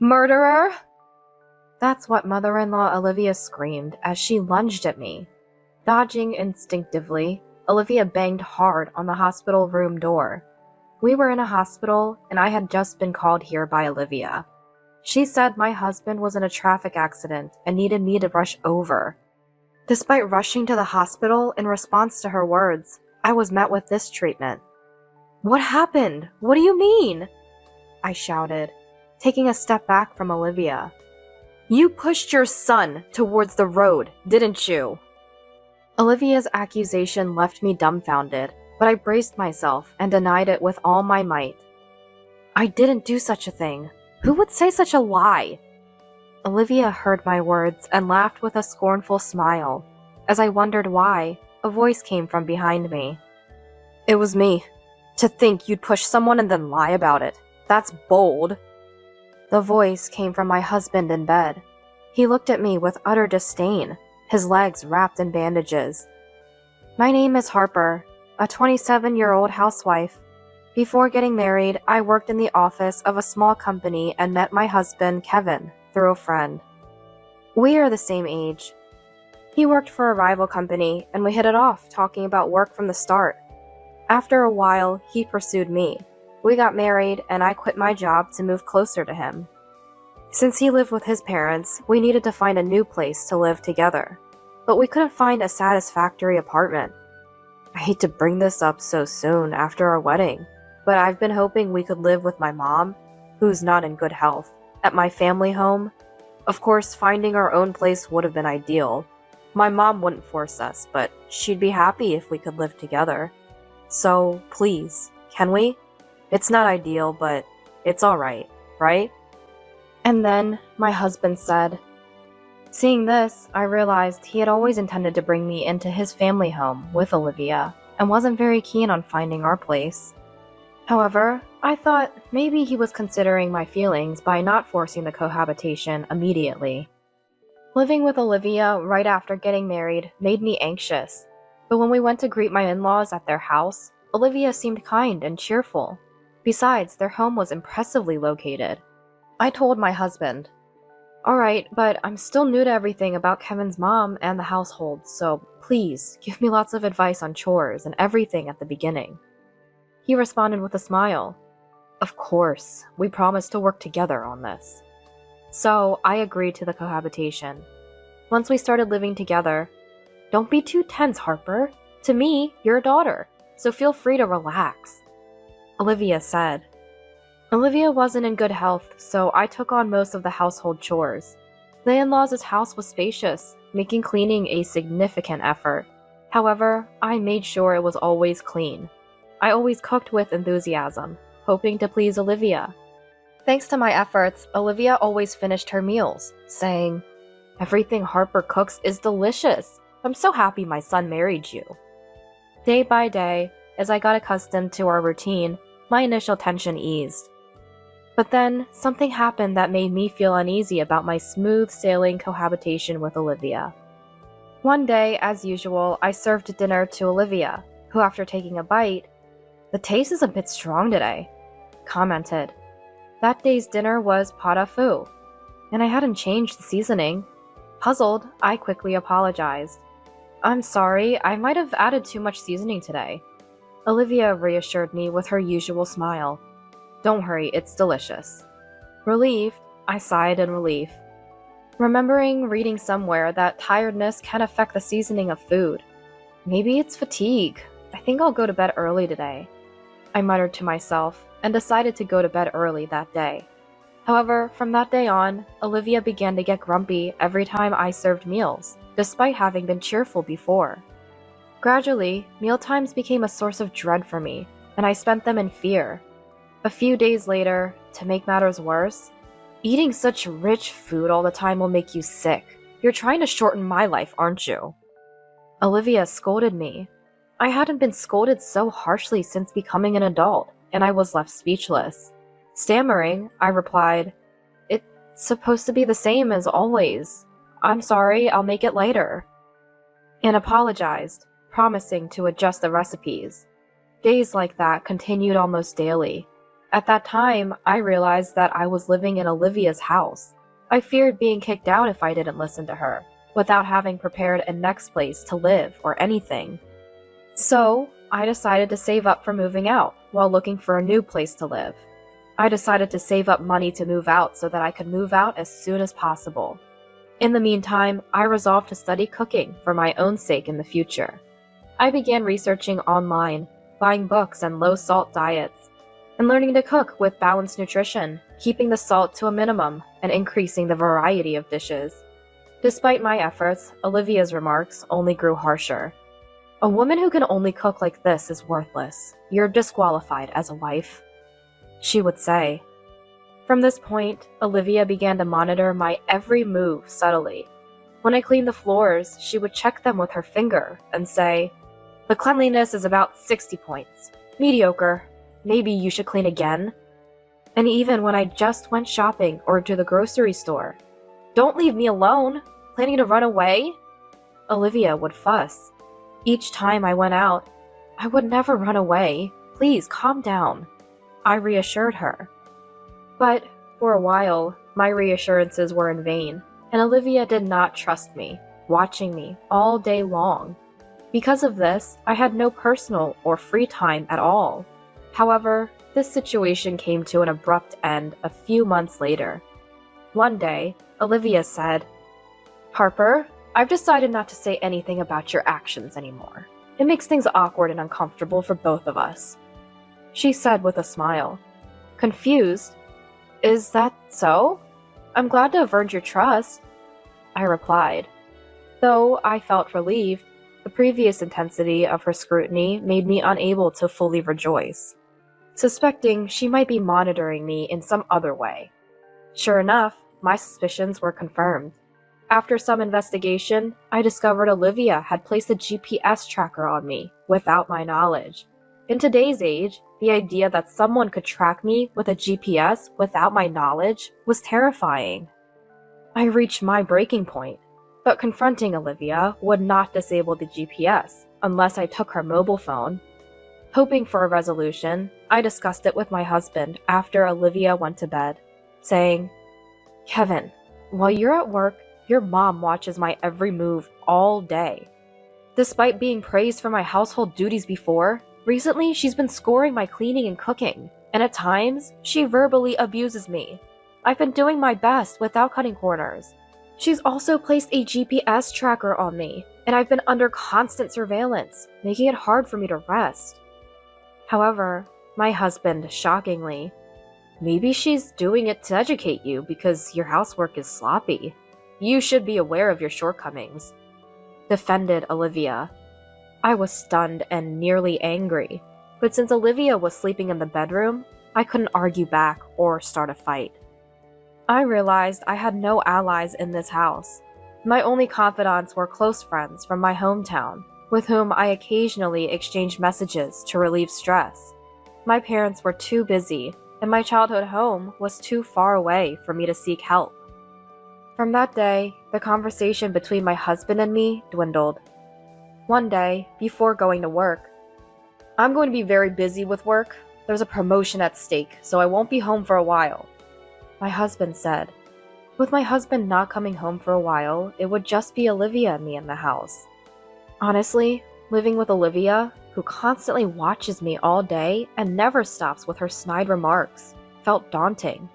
Murderer! That's what mother-in-law Olivia screamed as she lunged at me. Dodging instinctively, Olivia banged hard on the hospital room door. We were in a hospital, and I had just been called here by Olivia. She said my husband was in a traffic accident and needed me to rush over. Despite rushing to the hospital in response to her words, I was met with this treatment. "What happened? What do you mean?" I shouted, taking a step back from Olivia. "You pushed your son towards the road, didn't you?" Olivia's accusation left me dumbfounded, but I braced myself and denied it with all my might. "I didn't do such a thing. Who would say such a lie?" Olivia heard my words and laughed with a scornful smile. As I wondered why, a voice came from behind me. "It was me. To think you'd push someone and then lie about it. That's bold." The voice came from my husband in bed. He looked at me with utter disdain, his legs wrapped in bandages. "My name is Harper, a 27-year-old housewife. Before getting married, I worked in the office of a small company and met my husband, Kevin, through a friend. We are the same age. He worked for a rival company, and we hit it off, talking about work from the start. After a while, he pursued me. We got married, and I quit my job to move closer to him. Since he lived with his parents, we needed to find a new place to live together, but we couldn't find a satisfactory apartment. I hate to bring this up so soon after our wedding, but I've been hoping we could live with my mom, who's not in good health, at my family home. Of course, finding our own place would have been ideal. My mom wouldn't force us, but she'd be happy if we could live together. So, please, can we? It's not ideal, but it's alright, right?" And then my husband said. Seeing this, I realized he had always intended to bring me into his family home with Olivia and wasn't very keen on finding our place. However, I thought maybe he was considering my feelings by not forcing the cohabitation immediately. Living with Olivia right after getting married made me anxious, but when we went to greet my in-laws at their house, Olivia seemed kind and cheerful. Besides, their home was impressively located. I told my husband, "Alright, but I'm still new to everything about Kevin's mom and the household, so please give me lots of advice on chores and everything at the beginning." He responded with a smile. "Of course, we promised to work together on this." So I agreed to the cohabitation. Once we started living together, "Don't be too tense, Harper. To me, you're a daughter, so feel free to relax," Olivia said. Olivia wasn't in good health, so I took on most of the household chores. The in-laws' house was spacious, making cleaning a significant effort. However, I made sure it was always clean. I always cooked with enthusiasm, hoping to please Olivia. Thanks to my efforts, Olivia always finished her meals, saying, "Everything Harper cooks is delicious. I'm so happy my son married you." Day by day, as I got accustomed to our routine, my initial tension eased. But then, something happened that made me feel uneasy about my smooth-sailing cohabitation with Olivia. One day, as usual, I served dinner to Olivia, who after taking a bite, "The taste is a bit strong today," commented. That day's dinner was pot au feu, and I hadn't changed the seasoning. Puzzled, I quickly apologized. "I'm sorry, I might have added too much seasoning today." Olivia reassured me with her usual smile. "Don't worry, it's delicious." Relieved, I sighed in relief, remembering reading somewhere that tiredness can affect the seasoning of food. Maybe it's fatigue. I think I'll go to bed early today, I muttered to myself, and decided to go to bed early that day. However, from that day on, Olivia began to get grumpy every time I served meals, despite having been cheerful before. Gradually, mealtimes became a source of dread for me, and I spent them in fear. A few days later, to make matters worse, "Eating such rich food all the time will make you sick. You're trying to shorten my life, aren't you?" Olivia scolded me. I hadn't been scolded so harshly since becoming an adult, and I was left speechless. Stammering, I replied, "It's supposed to be the same as always. I'm sorry, I'll make it later," and apologized, promising to adjust the recipes. Days like that continued almost daily. At that time, I realized that I was living in Olivia's house. I feared being kicked out if I didn't listen to her, without having prepared a next place to live or anything. So, I decided to save up for moving out while looking for a new place to live. I decided to save up money to move out so that I could move out as soon as possible. In the meantime, I resolved to study cooking for my own sake in the future. I began researching online, buying books and low-salt diets, and learning to cook with balanced nutrition, keeping the salt to a minimum and increasing the variety of dishes. Despite my efforts, Olivia's remarks only grew harsher. "A woman who can only cook like this is worthless. You're disqualified as a wife," she would say. From this point, Olivia began to monitor my every move subtly. When I cleaned the floors, she would check them with her finger and say, "The cleanliness is about 60 points. Mediocre. Maybe you should clean again." And even when I just went shopping or to the grocery store, "Don't leave me alone. Planning to run away?" Olivia would fuss. Each time I went out, "I would never run away. Please calm down," I reassured her. But for a while, my reassurances were in vain, and Olivia did not trust me, watching me all day long. Because of this, I had no personal or free time at all. However, this situation came to an abrupt end a few months later. One day, Olivia said, "Harper, I've decided not to say anything about your actions anymore. It makes things awkward and uncomfortable for both of us," she said with a smile. Confused, "Is that so? I'm glad to have earned your trust," I replied. Though I felt relieved, the previous intensity of her scrutiny made me unable to fully rejoice, suspecting she might be monitoring me in some other way. Sure enough, my suspicions were confirmed. After some investigation, I discovered Olivia had placed a GPS tracker on me without my knowledge. In today's age, the idea that someone could track me with a GPS without my knowledge was terrifying. I reached my breaking point, but confronting Olivia would not disable the GPS unless I took her mobile phone. Hoping for a resolution, I discussed it with my husband after Olivia went to bed, saying, "Kevin, while you're at work, your mom watches my every move all day. Despite being praised for my household duties before, recently she's been scoring my cleaning and cooking, and at times, she verbally abuses me. I've been doing my best without cutting corners. She's also placed a GPS tracker on me, and I've been under constant surveillance, making it hard for me to rest." However, my husband, shockingly, "Maybe she's doing it to educate you because your housework is sloppy. You should be aware of your shortcomings," defended Olivia. I was stunned and nearly angry, but since Olivia was sleeping in the bedroom, I couldn't argue back or start a fight. I realized I had no allies in this house. My only confidants were close friends from my hometown, with whom I occasionally exchanged messages to relieve stress. My parents were too busy, and my childhood home was too far away for me to seek help. From that day, the conversation between my husband and me dwindled. One day, before going to work, "I'm going to be very busy with work. There's a promotion at stake, so I won't be home for a while," my husband said. With my husband not coming home for a while, it would just be Olivia and me in the house. Honestly, living with Olivia, who constantly watches me all day and never stops with her snide remarks, felt daunting.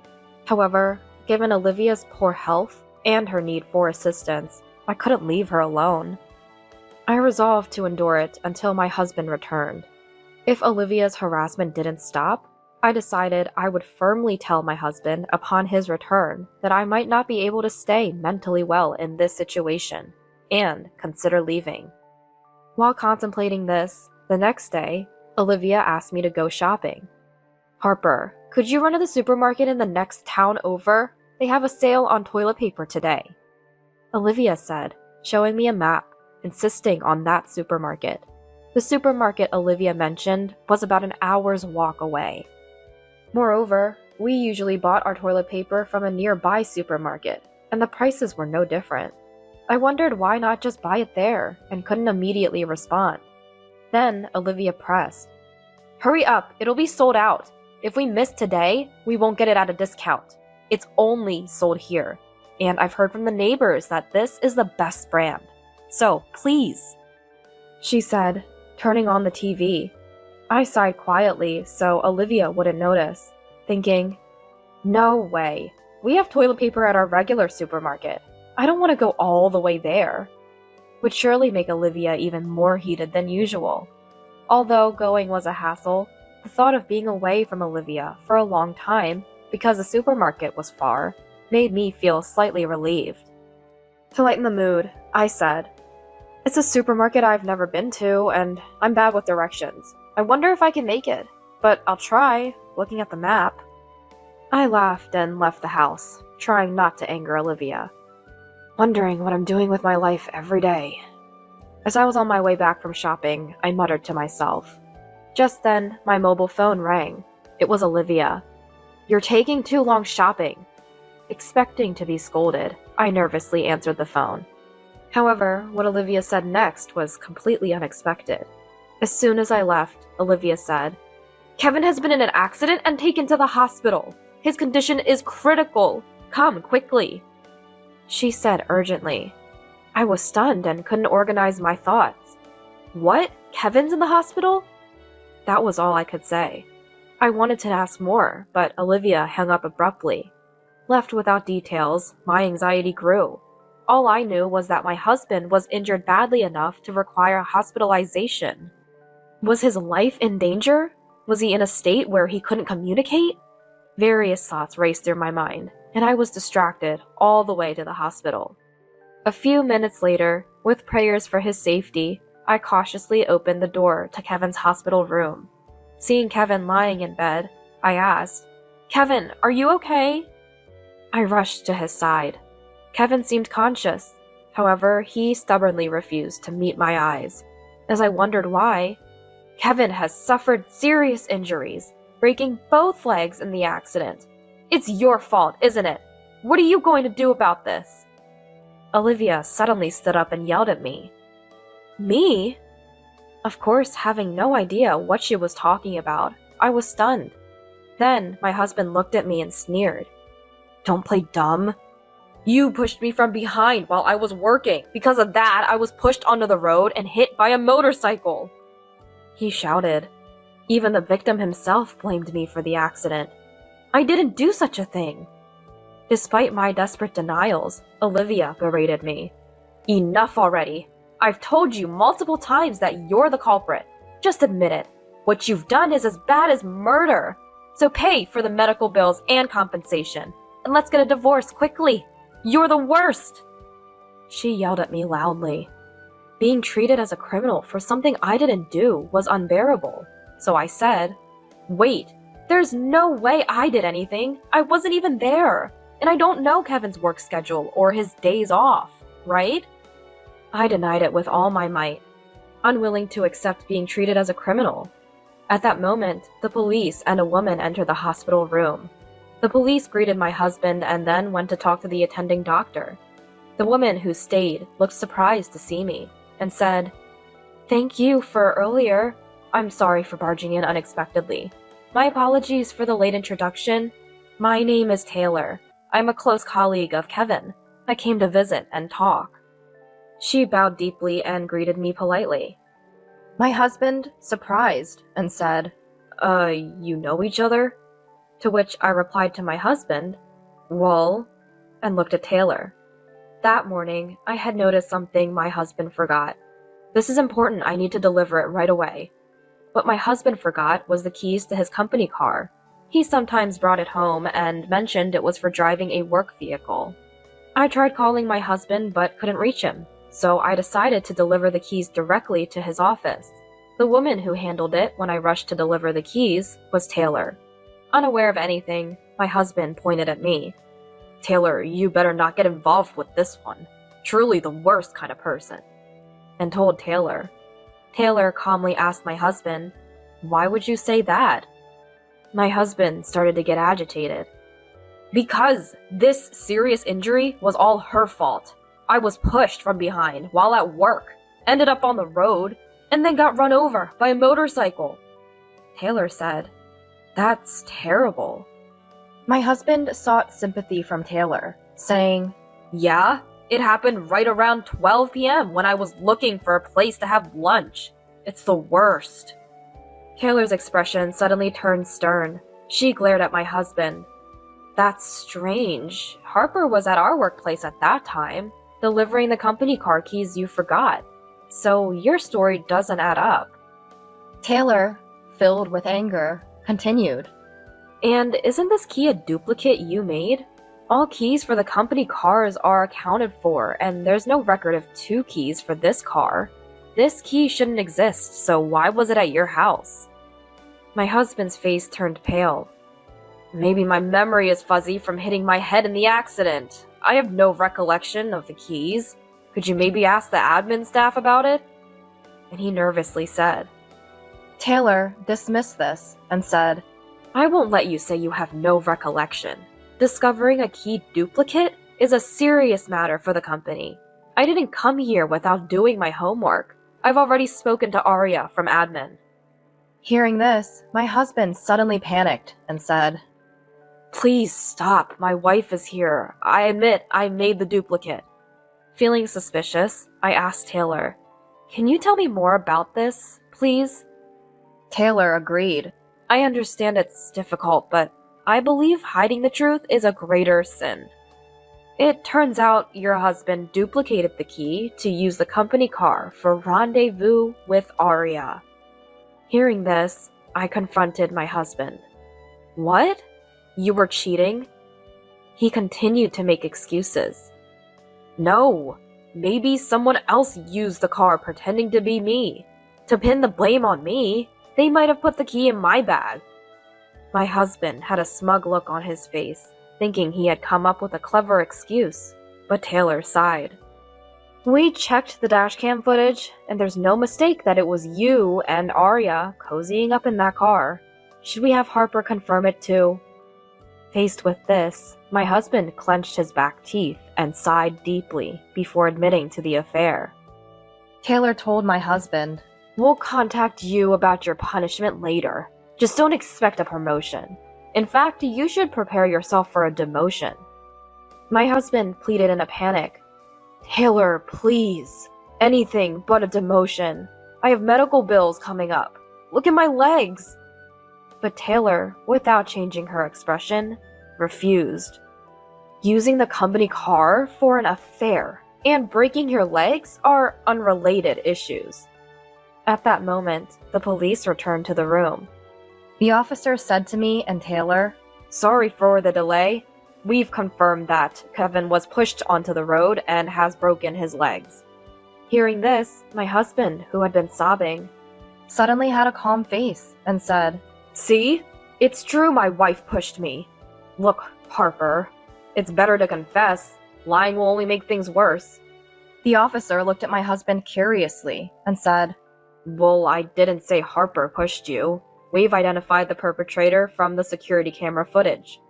However, given Olivia's poor health and her need for assistance, I couldn't leave her alone. I resolved to endure it until my husband returned. If Olivia's harassment didn't stop, I decided I would firmly tell my husband upon his return that I might not be able to stay mentally well in this situation, and consider leaving. While contemplating this, the next day, Olivia asked me to go shopping. "Harper, could you run to the supermarket in the next town over? They have a sale on toilet paper today," Olivia said, showing me a map, insisting on that supermarket. The supermarket Olivia mentioned was about an hour's walk away. Moreover, we usually bought our toilet paper from a nearby supermarket, and the prices were no different. I wondered why not just buy it there, and couldn't immediately respond. Then Olivia pressed, "Hurry up, it'll be sold out. If we miss today, we won't get it at a discount. It's only sold here. And I've heard from the neighbors that this is the best brand. So, please," she said, turning on the TV. I sighed quietly so Olivia wouldn't notice, thinking, "No way. We have toilet paper at our regular supermarket. I don't want to go all the way there." Would surely make Olivia even more heated than usual. Although going was a hassle, the thought of being away from Olivia for a long time because the supermarket was far made me feel slightly relieved. To lighten the mood, I said, "It's a supermarket I've never been to, and I'm bad with directions. I wonder if I can make it, but I'll try, looking at the map." I laughed and left the house, trying not to anger Olivia. Wondering what I'm doing with my life every day. As I was on my way back from shopping, I muttered to myself. Just then, my mobile phone rang. It was Olivia. "You're taking too long shopping." Expecting to be scolded, I nervously answered the phone. However, what Olivia said next was completely unexpected. As soon as I left, Olivia said, "Kevin has been in an accident and taken to the hospital. His condition is critical. Come quickly," she said urgently. I was stunned and couldn't organize my thoughts. "What? Kevin's in the hospital?" That was all I could say. I wanted to ask more, but Olivia hung up abruptly. Left without details, my anxiety grew. All I knew was that my husband was injured badly enough to require hospitalization. Was his life in danger? Was he in a state where he couldn't communicate? Various thoughts raced through my mind, and I was distracted all the way to the hospital. A few minutes later, with prayers for his safety, I cautiously opened the door to Kevin's hospital room. Seeing Kevin lying in bed, I asked, "Kevin, are you okay?" I rushed to his side. Kevin seemed conscious. However, he stubbornly refused to meet my eyes. As I wondered why, "Kevin has suffered serious injuries, breaking both legs in the accident. It's your fault, isn't it? What are you going to do about this?" Olivia suddenly stood up and yelled at me. Me? Of course, having no idea what she was talking about, I was stunned. Then my husband looked at me and sneered. "Don't play dumb. You pushed me from behind while I was working. Because of that, I was pushed onto the road and hit by a motorcycle," he shouted. Even the victim himself blamed me for the accident. I didn't do such a thing. Despite my desperate denials, Olivia berated me. "Enough already. I've told you multiple times that you're the culprit. Just admit it. What you've done is as bad as murder. So pay for the medical bills and compensation. And let's get a divorce quickly. You're the worst!" She yelled at me loudly. Being treated as a criminal for something I didn't do was unbearable. So I said, "Wait, there's no way I did anything. I wasn't even there. And I don't know Kevin's work schedule or his days off, right?" I denied it with all my might, unwilling to accept being treated as a criminal. At that moment, the police and a woman entered the hospital room. The police greeted my husband and then went to talk to the attending doctor. The woman who stayed looked surprised to see me and said, "Thank you for earlier. I'm sorry for barging in unexpectedly. My apologies for the late introduction. My name is Taylor. I'm a close colleague of Kevin. I came to visit and talk." She bowed deeply and greeted me politely. My husband, surprised, and said, You know each other?" To which I replied to my husband, "Well," and looked at Taylor. That morning, I had noticed something my husband forgot. This is important, I need to deliver it right away. What my husband forgot was the keys to his company car. He sometimes brought it home and mentioned it was for driving a work vehicle. I tried calling my husband but couldn't reach him, so I decided to deliver the keys directly to his office. The woman who handled it when I rushed to deliver the keys was Taylor. Unaware of anything, my husband pointed at me. "Taylor, you better not get involved with this one. Truly the worst kind of person," and told Taylor. Taylor calmly asked my husband, "Why would you say that?" My husband started to get agitated. "Because this serious injury was all her fault. I was pushed from behind while at work, ended up on the road, and then got run over by a motorcycle," Taylor said. That's terrible. My husband sought sympathy from Taylor, saying, "Yeah, it happened right around 12 p.m. when I was looking for a place to have lunch. It's the worst." Taylor's expression suddenly turned stern. She glared at my husband. "That's strange. Harper was at our workplace at that time, delivering the company car keys you forgot. So your story doesn't add up." Taylor, filled with anger, continued, "And isn't this key a duplicate you made? All keys for the company cars are accounted for, and there's no record of 2 keys for this car. This key shouldn't exist, so why was it at your house?" My husband's face turned pale. "Maybe my memory is fuzzy from hitting my head in the accident. I have no recollection of the keys. Could you maybe ask the admin staff about it?" And he nervously said. Taylor dismissed this and said, "I won't let you say you have no recollection. Discovering a key duplicate is a serious matter for the company. I didn't come here without doing my homework. I've already spoken to Arya from admin." Hearing this, my husband suddenly panicked and said, "Please stop. My wife is here. I admit I made the duplicate." Feeling suspicious, I asked Taylor, "Can you tell me more about this, please?" Taylor agreed. "I understand it's difficult, but I believe hiding the truth is a greater sin. It turns out your husband duplicated the key to use the company car for rendezvous with Arya." Hearing this, I confronted my husband. "What? You were cheating?" He continued to make excuses. "No, maybe someone else used the car pretending to be me. To pin the blame on me, they might have put the key in my bag." My husband had a smug look on his face, thinking he had come up with a clever excuse, but Taylor sighed. "We checked the dashcam footage, and there's no mistake that it was you and Arya cozying up in that car. Should we have Harper confirm it too?" Faced with this, my husband clenched his back teeth and sighed deeply before admitting to the affair. Taylor told my husband, "We'll contact you about your punishment later. Just don't expect a promotion. In fact, you should prepare yourself for a demotion." My husband pleaded in a panic. "Taylor, please. Anything but a demotion. I have medical bills coming up. Look at my legs." But Taylor, without changing her expression, refused. Using the company car for an affair and breaking your legs are unrelated issues. At that moment, the police returned to the room. The officer said to me and Taylor, "Sorry for the delay. We've confirmed that Kevin was pushed onto the road and has broken his legs." Hearing this, my husband, who had been sobbing, suddenly had a calm face and said, "See? It's true my wife pushed me. Look, Harper, it's better to confess. Lying will only make things worse." The officer looked at my husband curiously and said, "Well, I didn't say Harper pushed you. We've identified the perpetrator from the security camera footage."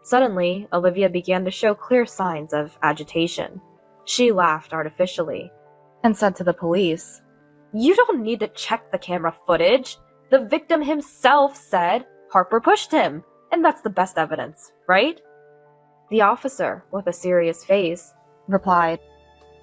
Suddenly, Olivia began to show clear signs of agitation. She laughed artificially and said to the police, "You don't need to check the camera footage. The victim himself said Harper pushed him, and that's the best evidence, right?" The officer, with a serious face, replied,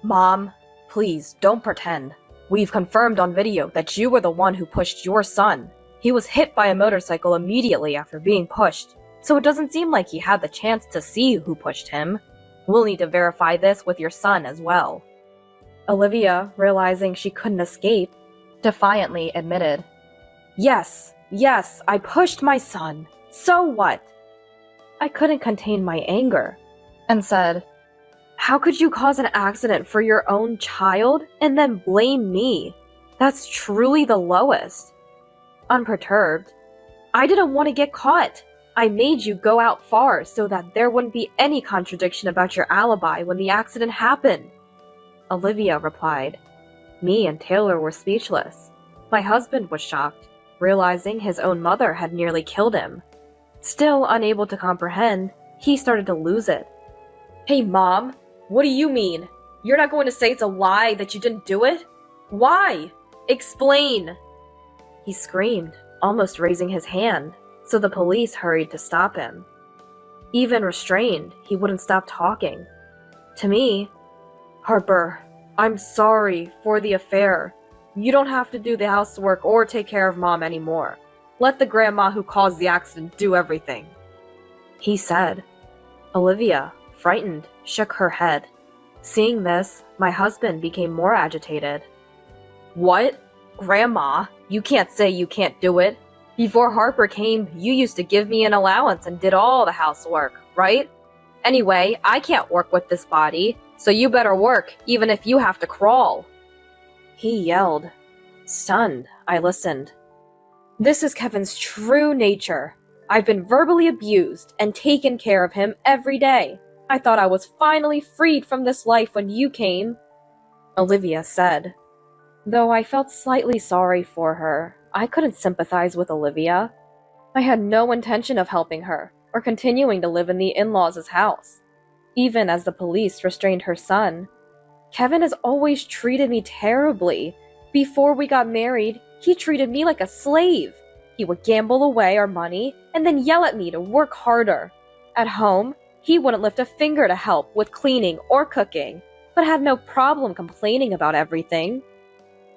"Mom, please don't pretend. We've confirmed on video that you were the one who pushed your son. He was hit by a motorcycle immediately after being pushed, so it doesn't seem like he had the chance to see who pushed him. We'll need to verify this with your son as well." Olivia, realizing she couldn't escape, defiantly admitted, Yes, I pushed my son. So what?" I couldn't contain my anger and said, "How could you cause an accident for your own child and then blame me? That's truly the lowest." Unperturbed, "I didn't want to get caught. I made you go out far so that there wouldn't be any contradiction about your alibi when the accident happened." Olivia replied. Me and Taylor were speechless. My husband was shocked, realizing his own mother had nearly killed him. Still unable to comprehend, he started to lose it. "Hey, Mom, what do you mean? You're not going to say it's a lie that you didn't do it? Why? Explain!" He screamed, almost raising his hand. so the police hurried to stop him. Even restrained, he wouldn't stop talking. To me, "Harper, I'm sorry for the affair. You don't have to do the housework or take care of Mom anymore. Let the grandma who caused the accident do everything," he said. Olivia, frightened, shook her head. Seeing this, my husband became more agitated. "What? Grandma, you can't say you can't do it. Before Harper came, you used to give me an allowance and did all the housework, right? Anyway, I can't work with this body, so you better work, even if you have to crawl," he yelled. Stunned, I listened. This is Kevin's true nature. I've been verbally abused and taken care of him every day. I thought I was finally freed from this life when you came, Olivia said. Though I felt slightly sorry for her, I couldn't sympathize with Olivia. I had no intention of helping her or continuing to live in the in-laws' house, even as the police restrained her son. Kevin has always treated me terribly. Before we got married, he treated me like a slave. He would gamble away our money and then yell at me to work harder. At home, he wouldn't lift a finger to help with cleaning or cooking, but had no problem complaining about everything.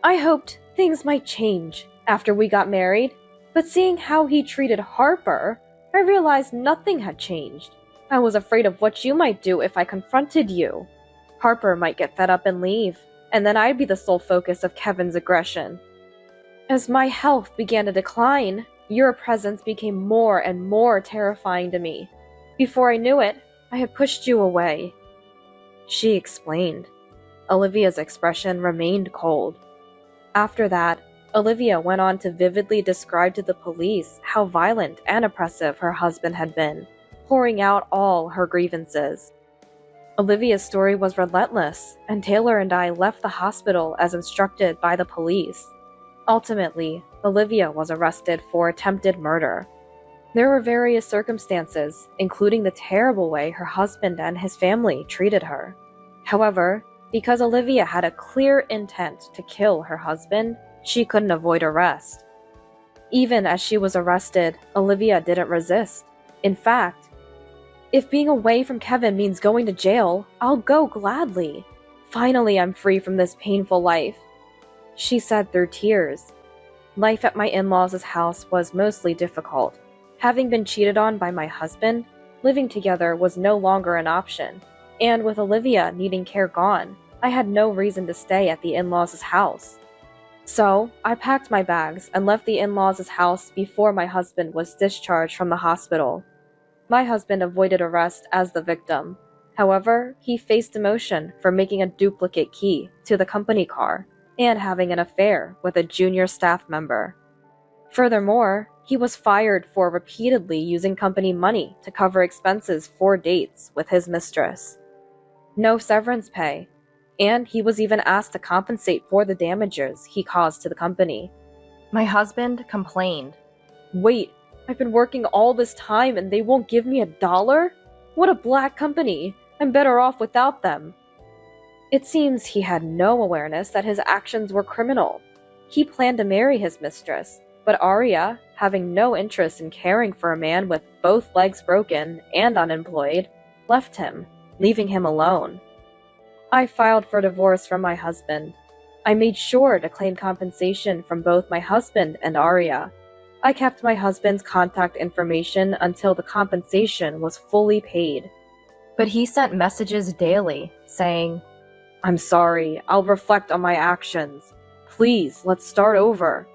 I hoped things might change after we got married, but seeing how he treated Harper, I realized nothing had changed. I was afraid of what you might do if I confronted you. Harper might get fed up and leave, and then I'd be the sole focus of Kevin's aggression. As my health began to decline, your presence became more and more terrifying to me. Before I knew it, I had pushed you away, she explained. Olivia's expression remained cold. After that, Olivia went on to vividly describe to the police how violent and oppressive her husband had been, pouring out all her grievances. Olivia's story was relentless, and Taylor and I left the hospital as instructed by the police. Ultimately, Olivia was arrested for attempted murder. There were various circumstances, including the terrible way her husband and his family treated her. However, because Olivia had a clear intent to kill her husband, she couldn't avoid arrest. Even as she was arrested, Olivia didn't resist. In fact, "If being away from Kevin means going to jail, I'll go gladly. Finally, I'm free from this painful life," she said through tears. Life at my in-laws' house was mostly difficult. Having been cheated on by my husband, living together was no longer an option, and with Olivia needing care gone, I had no reason to stay at the in-laws' house. So, I packed my bags and left the in-laws' house before my husband was discharged from the hospital. My husband avoided arrest as the victim. However, he faced demotion for making a duplicate key to the company car and having an affair with a junior staff member. Furthermore, he was fired for repeatedly using company money to cover expenses for dates with his mistress. No severance pay, and he was even asked to compensate for the damages he caused to the company. My husband complained. "Wait, I've been working all this time and they won't give me $1? What a black company! I'm better off without them." It seems he had no awareness that his actions were criminal. He planned to marry his mistress, but Arya, having no interest in caring for a man with both legs broken and unemployed, left him, leaving him alone. I filed for divorce from my husband. I made sure to claim compensation from both my husband and Arya. I kept my husband's contact information until the compensation was fully paid. But he sent messages daily, saying, "I'm sorry, I'll reflect on my actions. Please, let's start over."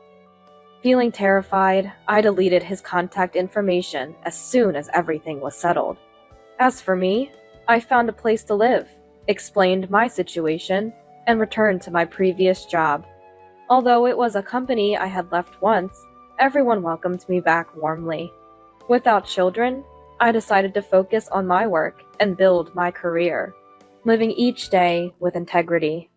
Feeling terrified, I deleted his contact information as soon as everything was settled. As for me, I found a place to live, explained my situation, and returned to my previous job. Although it was a company I had left once, everyone welcomed me back warmly. Without children, I decided to focus on my work and build my career, living each day with integrity.